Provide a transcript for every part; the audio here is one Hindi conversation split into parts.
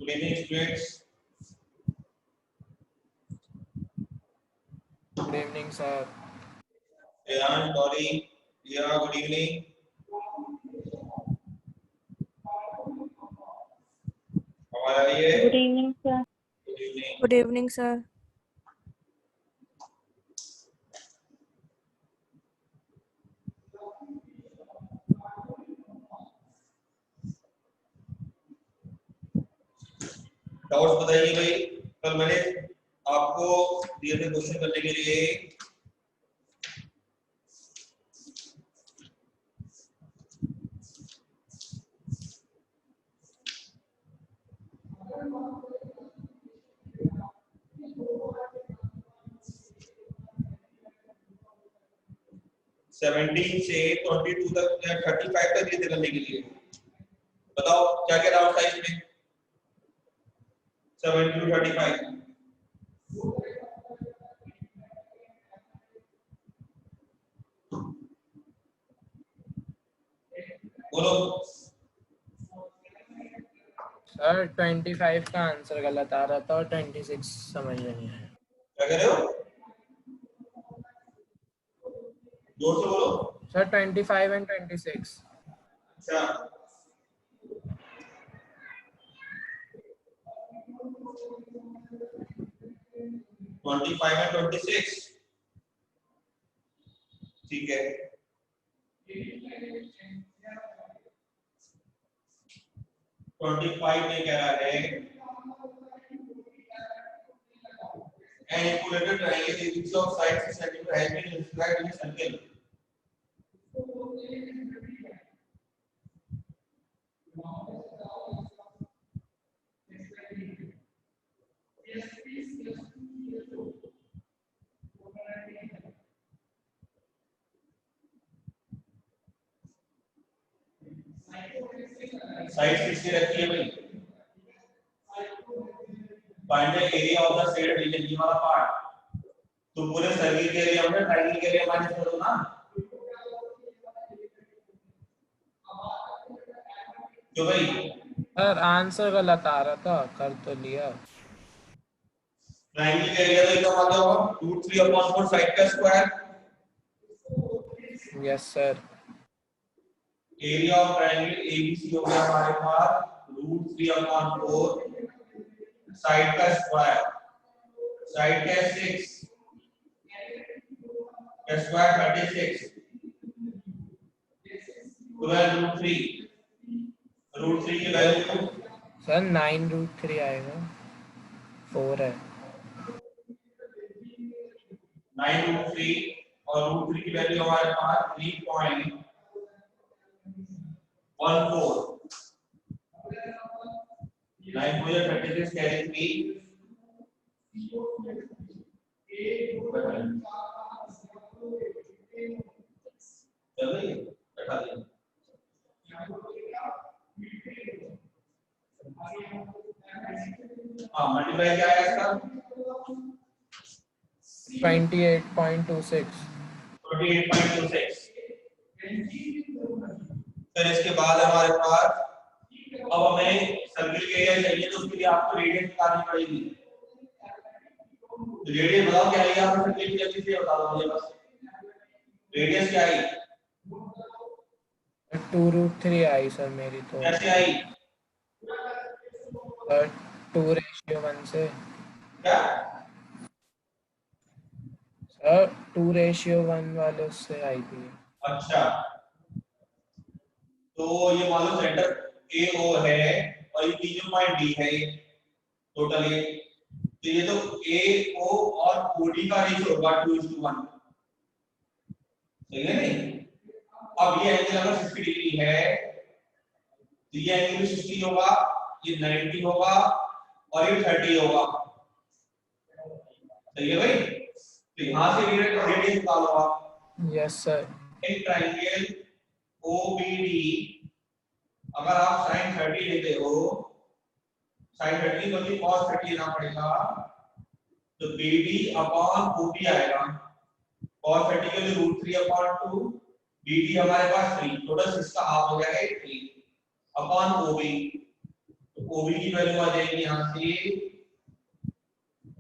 Good evening, students. Good evening, sir. Ayan, Gauri, yeah, good evening. हमारा ये Good evening, sir. Good evening. Good evening, sir. Doubts बताइए भाई। कल मैंने आपको दिए थे क्वेश्चन करने के लिए। सेवनटीन से 22 तक या 35 तक दिए थे करने के लिए। बताओ क्या क्या डाउट था इसमें? 70 to 35 बोलो। सर 25 का आंसर गलत आ रहा था और 26 समझ में नहीं आया। क्या कह रहे हो? जोर से बोलो। Sir 25 and 26। अच्छा, ट्वेंटी फाइव एंड 26 ठीक है। 25 में कह रहा है an equilateral triangle is which of sides is centimeter has been inscribed in a circle. Side किसकी रखी है भाई? Find the area of the shaded region, ये वाला पार्ट। तो पूरे सर्किल के एरिया में ट्रायंगल के एरिया माइनस करो ना। क्यों भाई? सर आंसर गलत आ रहा था, कर तो लिया। ट्रायंगल का एरिया तो इतना आ गया होगा √3/4 साइड का square. Yes sir. Area of triangle ABC हो गया हमारे पास √3/4 साइड का स्क्वायर। साइड का 6 का स्क्वायर 36 12√3 √3 की वैल्यू सर 9√3 आएगा, 4 है। 9√3 और √3 की वैल्यू हमारे पास 3.14। 9 को 36 कैरी 3 चलो ये बैठा दिया। हाँ मल्टीप्लाई क्या है इसका? 28.26। 28.26। फिर इसके बाद हमारे पास अब हमें सर्किल के एरिया चाहिए तो उसके लिए आपको रेडियस निकालनी पड़ेगी। तो रेडियस बताओ क्या आएगा आपको सर्किल की, जल्दी से बता दो मुझे बस। रेडियस क्या आई? 2√3 आई सर मेरी तो। कैसे आई? सर 2:1 से। क्या? सर 2:1 वाले उससे आई थी। अच्छा, तो ये मान लो सेंटर ए ओ है और ये तीनों पॉइंट डी है ये टोटल ये। तो ये तो ए ओ और ओडी का रेशियो होगा 2:1, सही है नहीं? अब ये एंगल अगर 60 डिग्री है तो ये एंगल 60 होगा, ये 90 होगा और ये 30 होगा, सही है भाई? तो यहां से रेडियस निकालो आप। Yes sir. एक ट्रायंगल ओबीडी अगर आप sin 30 लेते हो, sin 30 बल्कि cos 30 लेना पड़ेगा, तो BD अपॉन OB आएगा। cos 30 के लिए √3/2, BD हमारे पास 3, टोटल इसका हाफ हो जाएगा 3 अपॉन OB। तो ओबी की वैल्यू आ जाएगी यहाँ से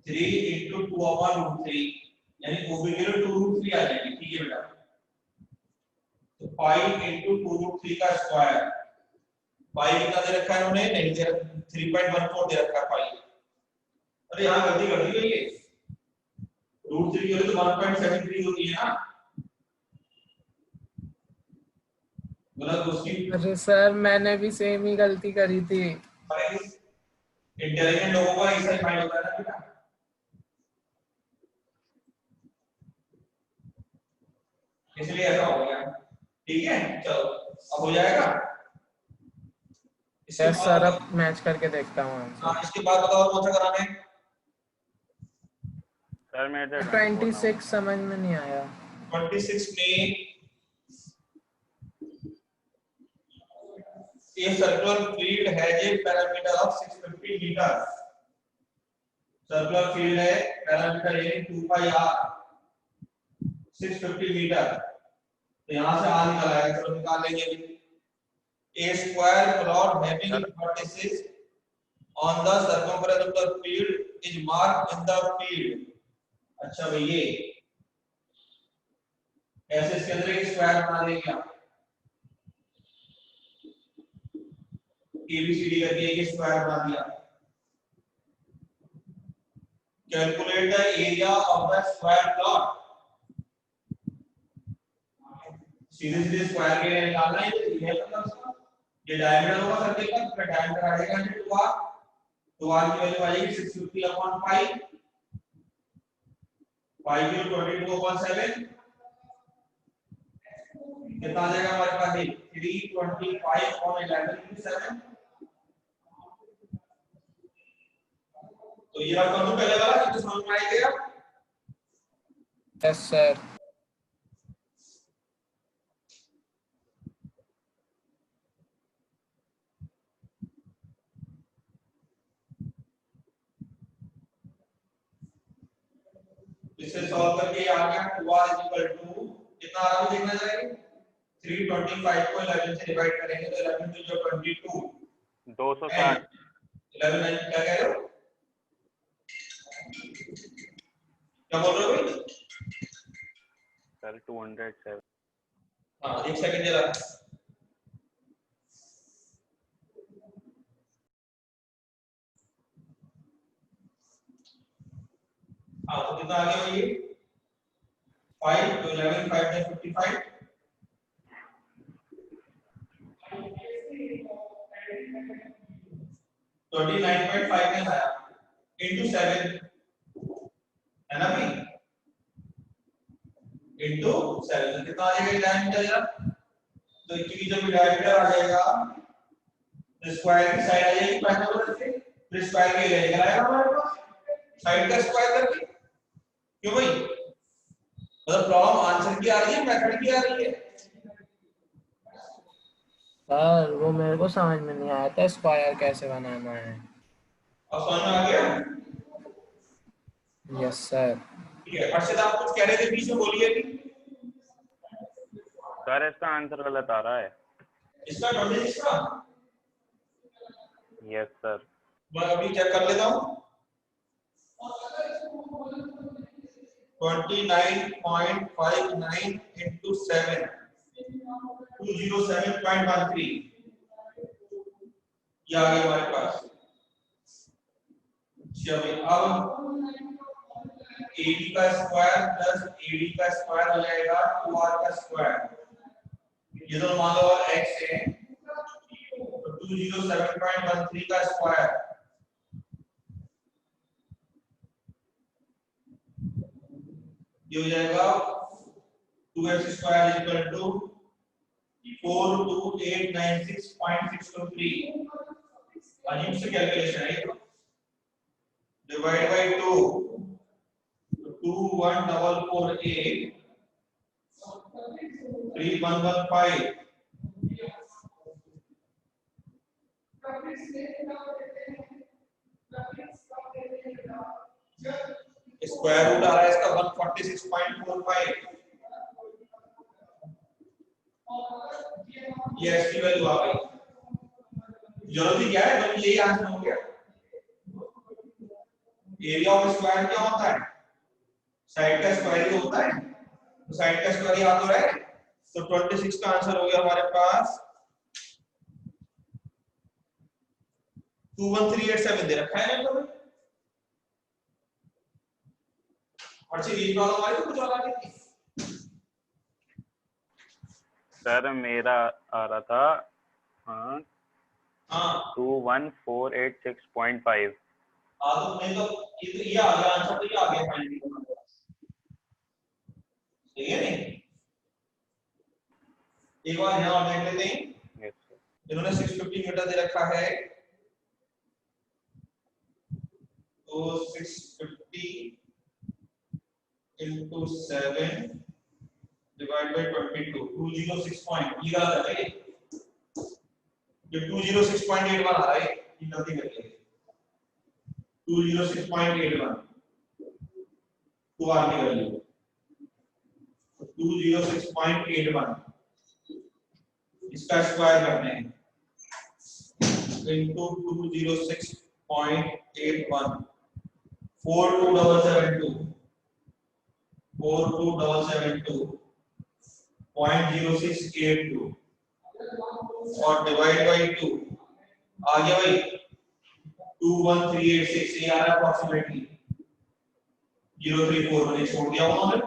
3 into 2/√3, यानी ओबी की वैल्यू 2√3 आ जाएगी। ठीक है बेटा, तो 5 into 2√3 का स्क्वायर, 5 कितना दे रखा है इन्होंने, नहीं दे रखा, 3.14 दे रखा है 5। अरे यहाँ गलती कर दी है, ये √3 की वैल्यू तो 1.73 होती है ना, मतलब उसकी। अरे सर मैंने भी सेम ही गलती करी थी। इंटेलिजेंट लोगों का ऐसा ही माइंड होता है ना बेटा। इसलिए ऐसा हो गया। ठीक है, चलो अब हो जाएगा। यस सर, अब मैच करके देखता हूँ आंसर। इसके बाद बताओ कौन सा कराना है। सर मेरे 26 समझ में नहीं आया। 26 में a circular field has a parameter of 650 meter। Circular field है, पैरामीटर है 2 pi r, 650 मीटर। तो यहां से r निकल आएगा, चलो निकाल लेंगे अभी। a square plot having vertices on the circumference of the field is marked in the field। अच्छा भाई, ये ऐसे इसके अंदर एक स्क्वायर बना देंगे आप, ABCD करके एक स्क्वायर बना दिया। Calculate the area of the square plot. सीधे सीधे स्क्वायर के लिए निकालना है, ये मतलब उसका ये डायमीटर होगा सर्कल का, तो डायमीटर आ जाएगा 2r, तो r की वैल्यू आ जाएगी 650/5, pi की 22/7, कितना आ जाएगा हमारे पास, 325/11 into 7। तो ये आप करूं पहले वाला, ये तो समझ में आ गया। Yes sir. इसे सॉल्व करके आ गया 2r = कितना आ रहा है देखना जाएगा। 325 को 11 से डिवाइड करेंगे तो 11 to जो 22, 260। 11 क्या कह रहे हो, क्या बोल रहे हो भाई? सर 207। हाँ, एक सेकंड जरा। हाँ, तो कितना आ गया भाई, 5 तो 11 5 10 55, 29.5 में आया into 7 है ना भाई, into 7 तो कितना आ जाएगा डायमीटर यार। तो क्योंकि जब डायमीटर आ जाएगा तो स्क्वायर की साइड आ जाएगी पैरामीटर से, फिर स्क्वायर के लिए निकल आएगा हमारे पास साइड का स्क्वायर करके। क्यों भाई, मतलब प्रॉब्लम आंसर की आ रही है मेथड की आ रही है। सर वो मेरे को समझ में नहीं आया था स्क्वायर कैसे बनाना है। अब समझ में आ गया। Yes sir. ठीक है, अर्षद आप कुछ कह रहे थे, बीच में बोलिए भी। सर इसका आंसर गलत आ रहा है। इसका 26 का, यस सर। मैं अभी चेक कर लेता हूँ। 29.59 into 7, 207.13 ये आ गया हमारे पास। चलिए अब AD का स्क्वायर प्लस AD का स्क्वायर हो जाएगा 2R का स्क्वायर, ये तो मान लो x है, तो 207.13 का स्क्वायर ये हो जाएगा 2x स्क्वायर इक्वल टू 42896.623। अजीब से कैलकुलेशन है ये तो। डिवाइड बाय 2 21448 3115 स्क्वायर रूट आ रहा है इसका 146.45। ये x की वैल्यू आ गई। जरूरत ही क्या है, बल्कि यही आंसर हो गया। एरिया ऑफ स्क्वायर क्या होता है, साइड का स्क्वायर ही होता है, तो साइड का स्क्वायर याद हो रहा है। तो 26 का आंसर हो गया हमारे पास 21387 दे रखा है ना। और से ये प्रॉब्लम आई तो कुछ और आ गई थी। सर मेरा आ रहा था हाँ 21486.5। तो नहीं तो ये आ गया आंसर, तो ये आ गया फाइनली। ठीक है नहीं, एक बार यहाँ और देख लेते हैं। Yes sir. इन्होंने 650 मीटर दे रखा है, तो 650 into 7 divided by 22, 206 पॉइंट, ये गलत है ये 206.81 आ रहा है, ये गलती कर ली 206.81 2 आर की वैल्यू 206.81, इसका स्क्वायर करते हैं into 206.81 42772 0.0682 और डिवाइड बाई 2 आ गया भाई 21386, ये आ रहा है अप्रोक्सीमेटली 034, मैंने छोड़ दिया उन्होंने,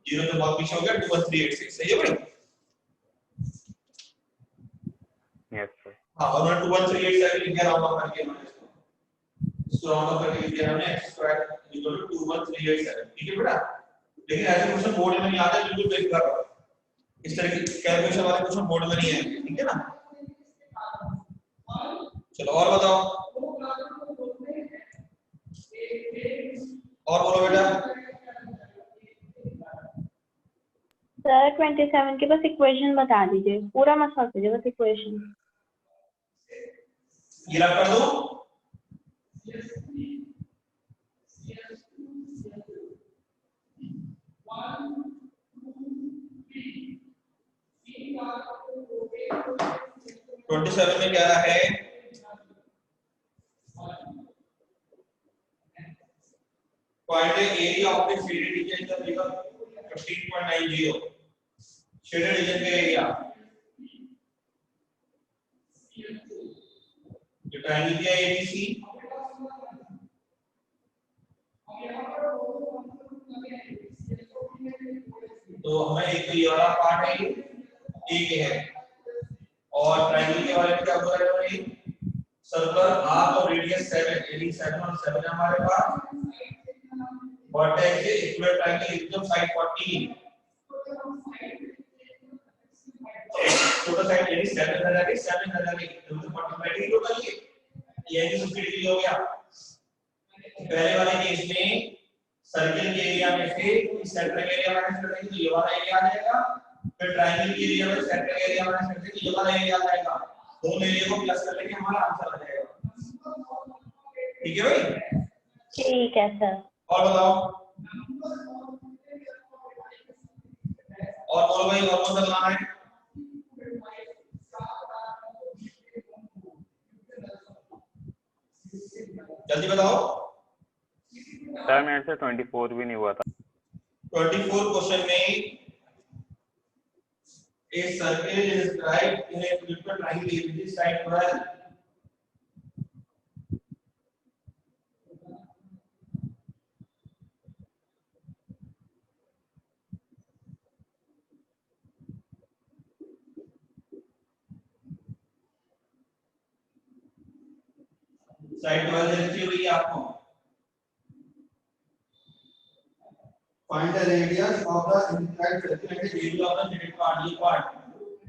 0 तो बहुत पीछे हो गया, 21386 सही है भाई। Yes sir. हाँ और मैं 21387 लिख दिया राउंड ऑफ करके, मैंने इसको राउंड ऑफ करके लिख दिया हमने x स्क्वायर इक्वल टू 21387, ठीक है बेटा। लेकिन ऐसे क्वेश्चन बोर्ड में नहीं आते, बिल्कुल बेकार, इस तरह की कैलकुलेशन वाले क्वेश्चन बोर्ड में नहीं है, ठीक है ना। चलो और बताओ, और बोलो बेटा। सर 27 के बस इक्वेशन बता दीजिए, पूरा मत सॉल्व कीजिए, बस इक्वेशन। ये रख कर दो, ट्वेंटी सेवन में क्या है, find the area of the shaded region in the figure 15.90, shaded region का एरिया, ये ट्रायंगल दिया ABC, तो हमें एक तो ये वाला पार्ट है A के है, और ट्रायंगल के बारे में क्या बोला है भाई, सर्कल आर्क और रेडियस 7, यानी 7 और 7 है हमारे पास, वर्टेक्स से इक्वल ट्रायंगल एकदम साइड 14, टोटल साइड यानी 7 नजर आई, 7 नजर आई, तो 45 डिग्री टोटल ये 60 डिग्री हो गया। पहले वाले केस में सर्कल के एरिया में से सेंटर का एरिया माइनस कर देंगे तो ये वाला एरिया आ जाएगा, फिर ट्रायंगल के एरिया में सेंटर का एरिया माइनस कर देंगे तो ये वाला एरिया आ जाएगा, दोनों एरिया को प्लस कर लेंगे हमारा आंसर आ जाएगा। ठीक है भाई, ठीक है सर। और बताओ, और बोलो भाई, और कौन सा बनाना है, जल्दी बताओ। सर मेरे से 24 भी नहीं हुआ था। 24 क्वेश्चन में a circle is described in a triple triangle which is side 12, side 12 देखिए भैया आपको, find the radius of the inside circle and the area of the shaded part, ये पार्ट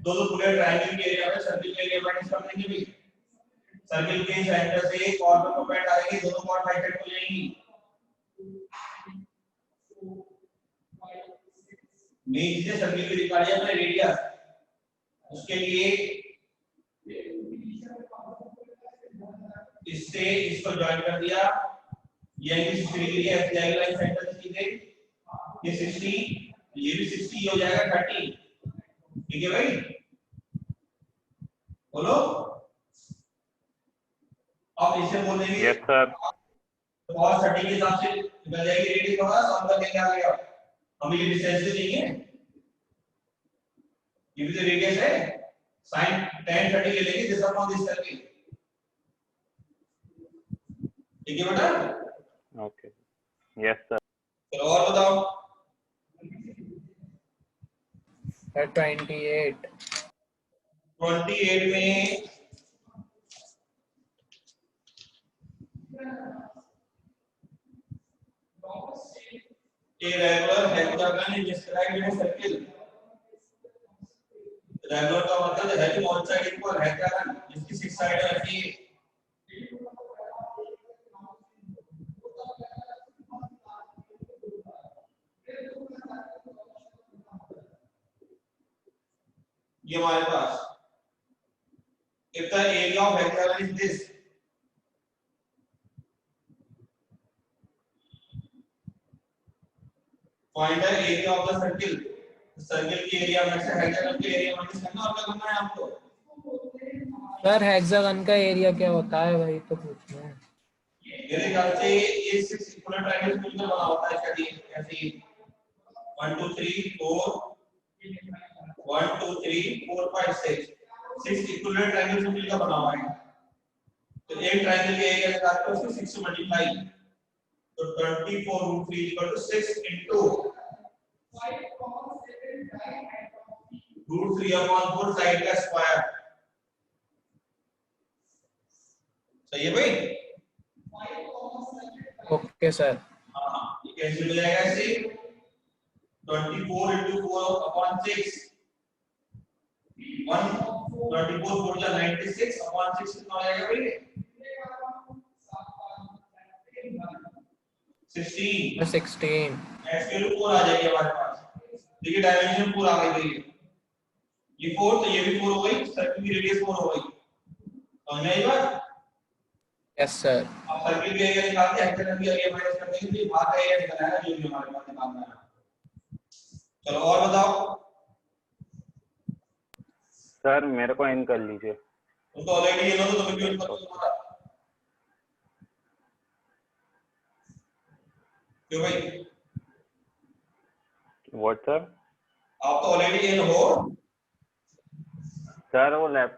दोनों पूरे ट्रायंगल के एरिया में सर्कल के एरिया माइनस कर देंगे भाई, सर्कल के सेंटर से एक कॉर्नर को पॉइंट आएगी, दोनों कॉर्नर राइट साइड को जाएंगी, मेन से सर्कल की निकाली है हमने रेडियस, उसके लिए इससे इसको ज्वाइन कर दिया, ये 60 डिग्री है, एफ लाइन सेंटर से सीधे ये 60, ये भी 60 हो जाएगा 30, ठीक है भाई, बोलो आप इसे बोलेंगे यस सर। cos 30 के हिसाब से निकल जाएगी रेडियस का सॉल्व कर लेंगे आगे आप। हमें ये डिस्टेंस तो चाहिए, ये भी तो रेडियस है, sin tan 30 ले लेंगे दिस अपॉन दिस करके। ठीक है बेटा? Okay yes sir. चलो और बताओ। सर 28 28 में a regular hexagon is described in a circle। Regular का मतलब है कि ऑल साइड इक्वल हेक्सागन जिसकी 6 साइड रहती है। ये हमारे पास if the area of hexagon is this, find the area of the circle। Circle की एरिया में से हेक्सागन की एरिया माइनस करना और क्या करना है आपको? सर हेक्सागन का एरिया क्या होता है वही तो पूछना है। मेरे ख्याल से ये 6 इक्वल ट्रायंगल्स मिलकर बना होता है शायद, ऐसे 1 2 3 4 1 2 3 4 5 6 इक्वल ट्रायंगल्स मिलकर बना हुआ है। तो एक ट्रायंगल के एरिया निकाल कर उसको 6 से मल्टीप्लाई, तो 24√3 = 6 into √3/4 साइड का स्क्वायर। सही है भाई? Okay sir. हाँ ये कैसे मिल जाएगा ऐसे 24 into 4/6 1 24 4 जा 96/6 कितना हो जाएगा भाई? 16 x वैल्यू 4 आ जाएगी हमारे पास। देखिए डायमेंशन 4 आ गई है, ये 4 तो ये भी 4 हो गई, सर्कल की रेडियस 4 हो गई। समझ में आई बात? Yes sir. अब सर्कल के एरिया निकाल के हेक्सागन की एरिया माइनस कर देंगे तो ये बाहर का एरिया निकल आएगा जो भी हमारे पास निकालना है। चलो और बताओ। सर मेरे को इन कर लीजिए। तुम तो ऑलरेडी ये लो तो तुम्हें क्यों इन कर दो तुम्हारा? क्यों भाई? What sir? आप तो ऑलरेडी इन हो। सर वो लैप